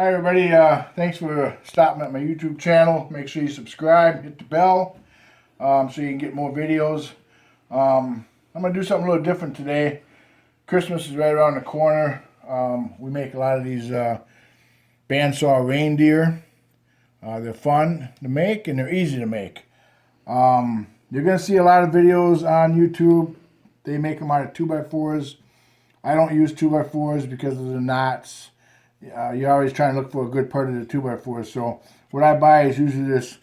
Hi everybody, thanks for stopping at my YouTube channel. Make sure you subscribe, hit the bell, so you can get more videos. I'm going to do something a little different today. Christmas is right around the corner. We make a lot of these bandsaw reindeer. They're fun to make and they're easy to make. You're going to see a lot of videos on YouTube. They make them out of 2x4s. I don't use 2x4s because of the knots. You're always trying to look for a good part of the 2x4. So what I buy is usually this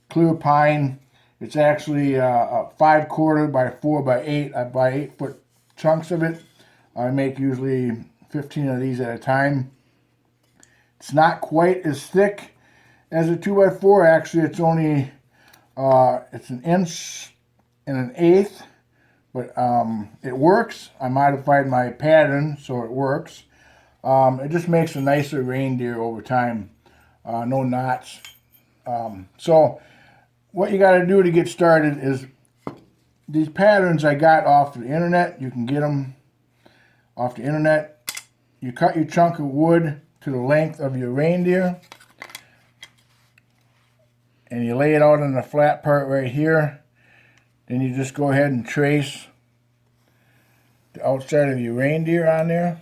clear pine. It's actually a 5/4 by 4 by 8. I buy 8-foot chunks of it. I make usually 15 of these at a time. It's not quite as thick as a 2x4. Actually, it's only it's 1 1/8 inches, but it works. I modified my pattern so it works. It just makes a nicer reindeer over time. No knots. So what you got to do to get started is these patterns I got off the internet. You can get them off the internet. You cut your chunk of wood to the length of your reindeer and you lay it out on the flat part right here. Then you just go ahead and trace the outside of your reindeer on there.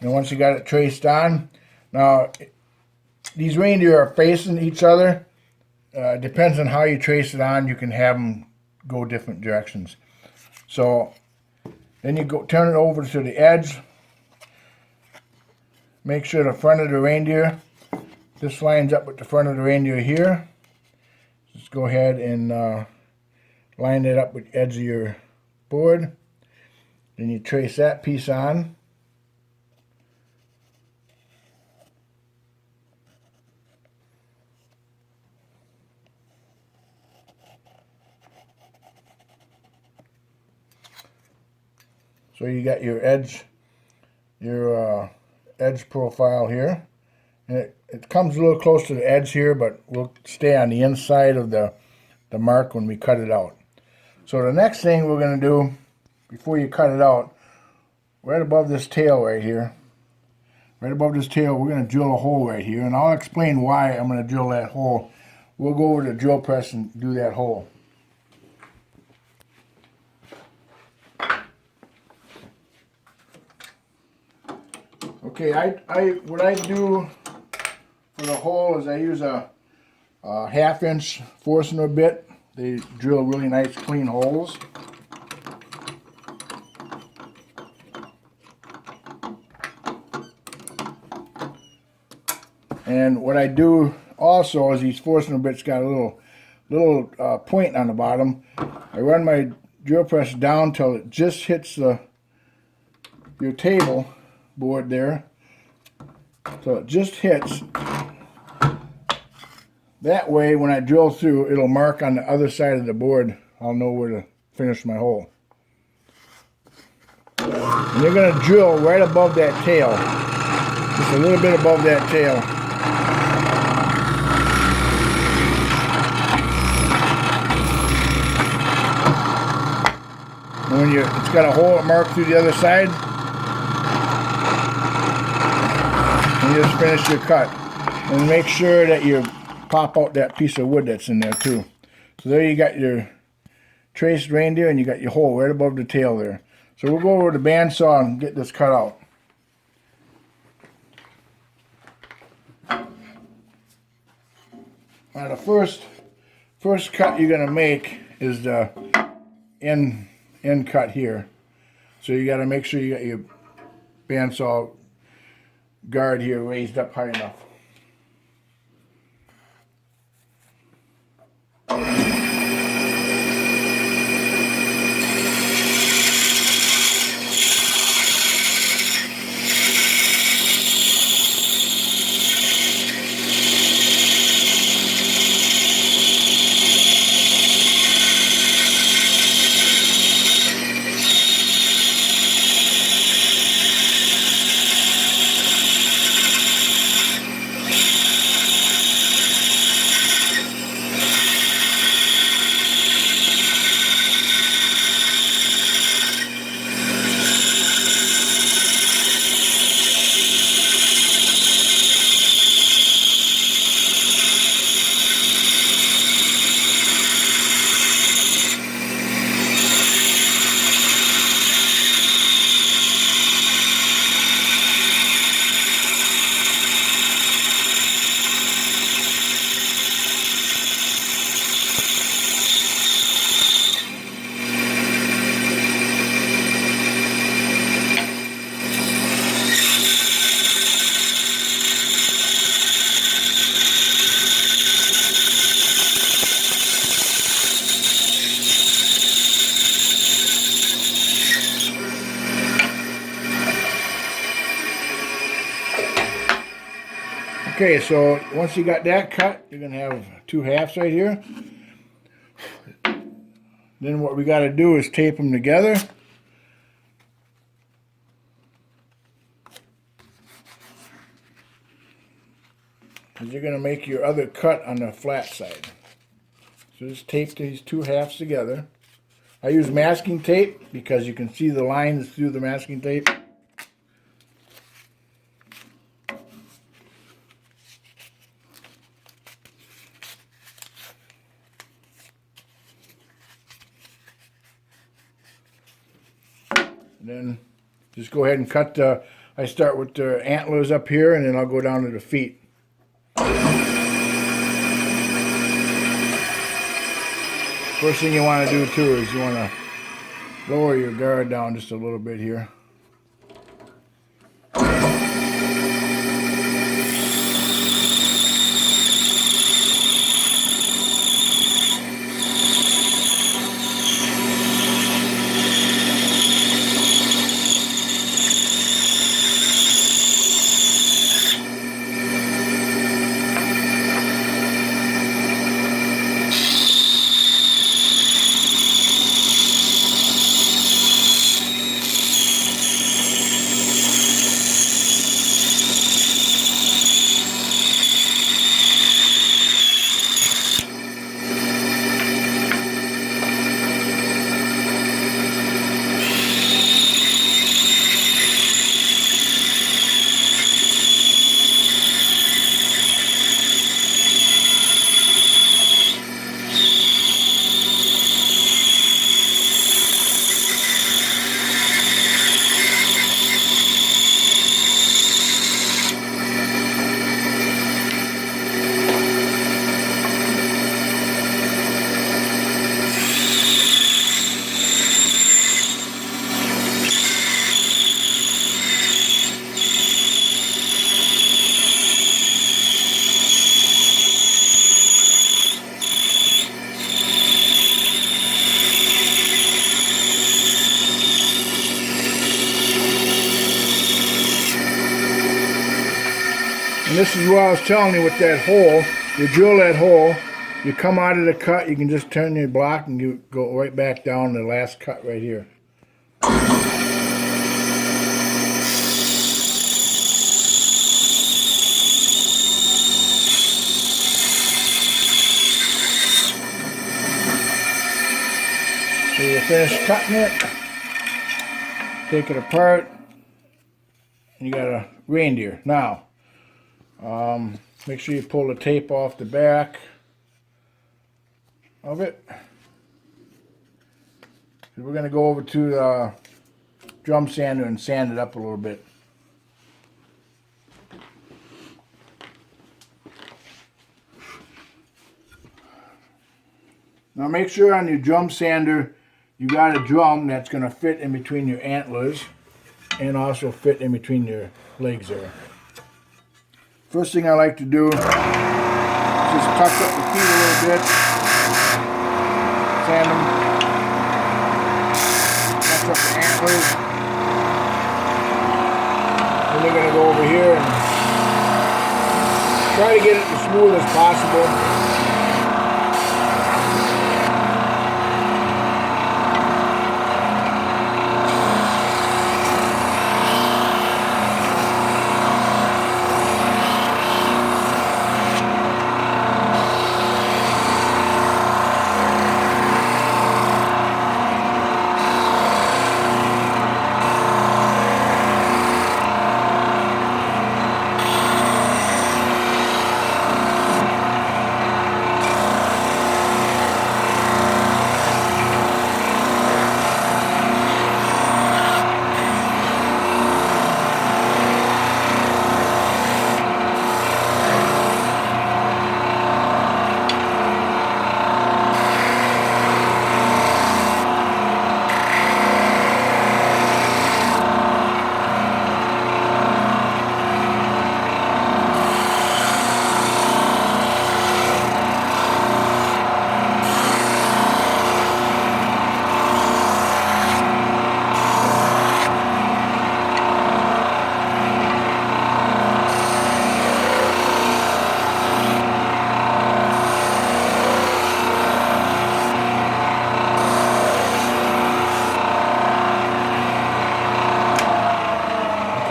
And once you got it traced on, now these reindeer are facing each other. Depends on how you trace it on. You can have them go different directions. So then you go turn it over to the edge. Make sure the front of the reindeer, this lines up with the front of the reindeer here. Just go ahead and line it up with the edge of your board. Then you trace that piece on. So you got your edge profile here, and it comes a little close to the edge here, but we'll stay on the inside of the mark when we cut it out. So the next thing we're going to do before you cut it out, right above this tail right here, right above this tail, we're going to drill a hole right here, and I'll explain why I'm going to drill that hole. We'll go over to the drill press and do that hole. Okay, what I do for the hole is I use a 1/2-inch Forstner bit. They drill really nice clean holes. And what I do also is these Forstner bits got a little point on the bottom. I run my drill press down till it just hits your table board there, so it just hits. That way when I drill through, it'll mark on the other side of the board. I'll know where to finish my hole. And you're going to drill right above that tail, just a little bit above that tail. And when it's got a hole marked through the other side, and you just finish your cut. And make sure that you pop out that piece of wood that's in there too. So there you got your traced reindeer and you got your hole right above the tail there. So we'll go over to the bandsaw and get this cut out. Now the first cut you're going to make is the end cut here. So you got to make sure you got your bandsaw guard here raised up high enough. Okay, so once you got that cut, you're going to have 2 halves right here. Then what we got to do is tape them together. Because you're going to make your other cut on the flat side. So just tape these 2 halves together. I use masking tape because you can see the lines through the masking tape. And then just go ahead and cut I start with the antlers up here, and then I'll go down to the feet. First thing you want to do too is you want to lower your guard down just a little bit here. And this is what I was telling you with that hole. You drill that hole, you come out of the cut, you can just turn your block and you go right back down to the last cut right here. So you finish cutting it, take it apart, and you got a reindeer. Now, make sure you pull the tape off the back of it. We're going to go over to the drum sander and sand it up a little bit. Now make sure on your drum sander you got a drum that's going to fit in between your antlers and also fit in between your legs there. First thing I like to do is just touch up the feet a little bit, sand them, touch up the antlers. Then we're going to go over here and try to get it as smooth as possible.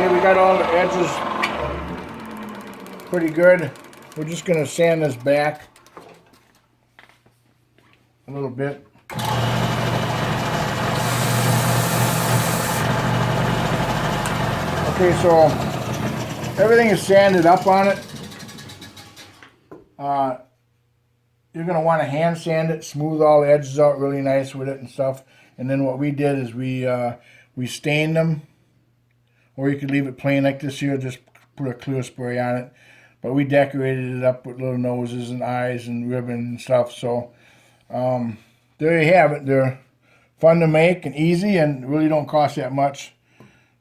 Okay, we got all the edges pretty good. We're just going to sand this back a little bit. Okay, so everything is sanded up on it. You're going to want to hand sand it, smooth all the edges out really nice with it and stuff. And then what we did is we stained them. Or you could leave it plain like this here, just put a clear spray on it. But we decorated it up with little noses and eyes and ribbon and stuff. So there you have it. They're fun to make and easy and really don't cost that much.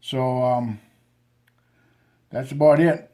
So that's about it.